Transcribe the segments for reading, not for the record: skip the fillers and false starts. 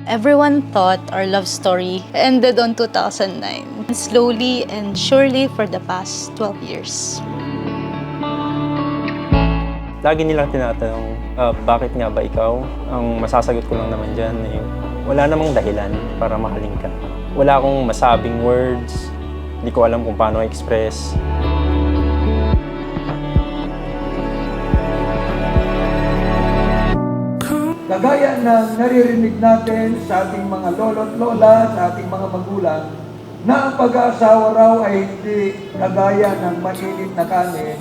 Everyone thought our love story ended on 2009. Slowly and surely for the past 12 years. Lagi nilang tinatanong, bakit nga ba ikaw? Ang masasagot ko lang naman dyan, wala namang dahilan para mahalin ka. Wala akong masabing words, hindi ko alam kung paano i-express. Kagaya ng naririnig natin sa ating mga lolo't lola, sa ating mga magulang, na ang pag-aasawa raw ay hindi kagaya ng mainit na kanin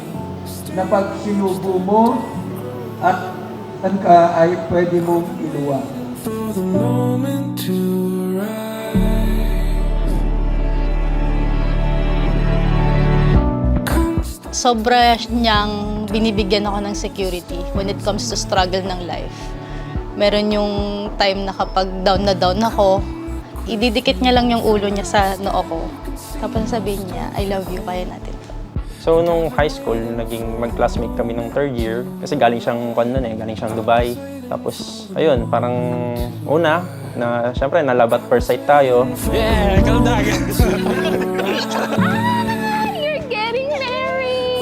na pag sinubo mo at ka ay pwede mong iluwa. Sobra niyang binibigyan ako ng security when it comes to struggle ng life. Meron yung time na kapag down na down ako, ididikit niya lang yung ulo niya sa noo ko. Tapos sabihin niya, I love you, kaya natin to. So, nung high school, naging mag-classmate kami nung third year. Kasi galing siyang galing siyang Dubai. Tapos, ayun, parang una, na syempre, na-love at first sight tayo. Yeah, you're getting married!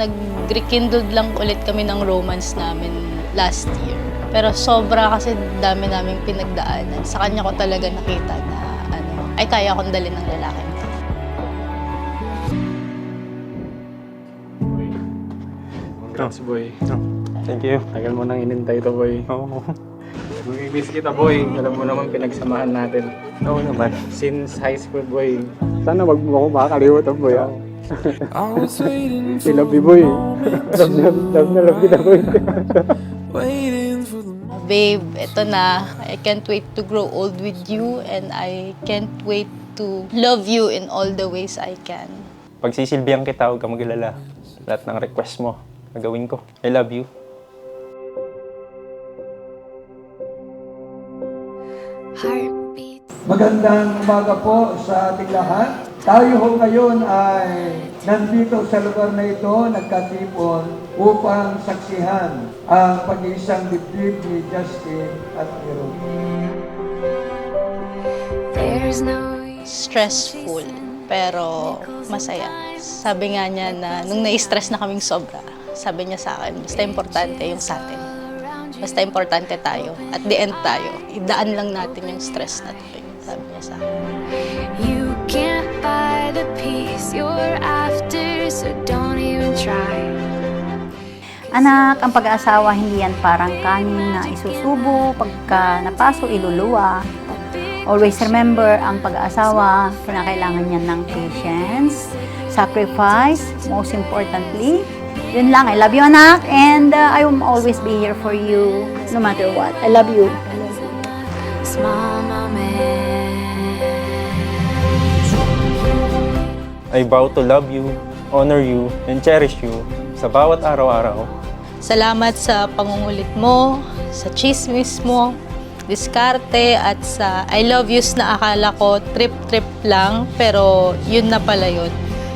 Nag-rekindled lang ulit kami ng romance namin last year. Pero sobra kasi dami naming pinagdaanan. Sa kanya ko talaga nakita na ay kaya kong dalhin ng lalaki. Congrats, boy. Thank you. Tagal mo nang inintay ito, boy. Oo. Mamimiss kita, boy. Alam mo naman pinagsamahan natin. Oo naman. Since high school, boy. Sana wag mo ako makakalimutan, boy. I love you, boy. Love kita, boy. Babe, eto na. I can't wait to grow old with you and I can't wait to love you in all the ways I can. Pagsisilbihan kita, huwag ka mag-alala. Lahat ng request mo, gagawin ko. I love you. Magandang umaga po sa ating lahat. Tayo ho ngayon ay nandito sa lugar na ito, nagkatipon upang saksihan ang pag-iisang dibdib ni Justin at Hero. Stressful, pero masaya. Sabi nga niya na nung na-stress na kaming sobra, sabi niya sa akin, basta importante yung sa atin. Basta importante tayo. At the end tayo. Idaan lang natin yung stress natin. Sabi niya sa akin. You can't buy the peace you're after, so don't even try. Anak, ang pag-aasawa hindi yan parang kanin na isusubo, pagka napaso, iluluwa. Always remember, ang pag-aasawa, kinakailangan niya ng patience, sacrifice, most importantly. Yun lang, I love you, anak, and I will always be here for you, no matter what. I love you. Small moments. I vow to love you, honor you, and cherish you sa bawat araw-araw. Salamat sa pangungulit mo, sa chismis mo, diskarte, at sa I love yous na akala ko trip-trip lang, pero yun na pala yun.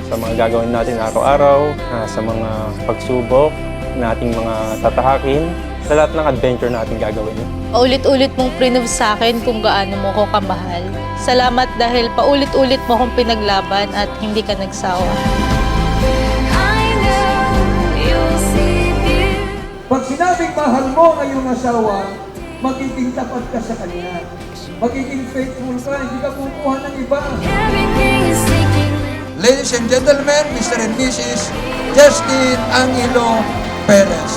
Sa mga gagawin natin araw-araw, sa mga pagsubok nating mga tatahakin, sa lahat ng adventure natin gagawin. Paulit-ulit mong prove sa akin kung gaano mo ko kamahal. Salamat dahil paulit-ulit mo kong pinaglaban at hindi ka nagsawa. I know you'll see beauty. Pag sinabing mahal mo ang iyong asawa, magiging tapat ka sa kanya. Magiging faithful ka, hindi ka kukuha ng iba. Everything is taking. Ladies and gentlemen, Mr. and Mrs. Justin Angelo Perez.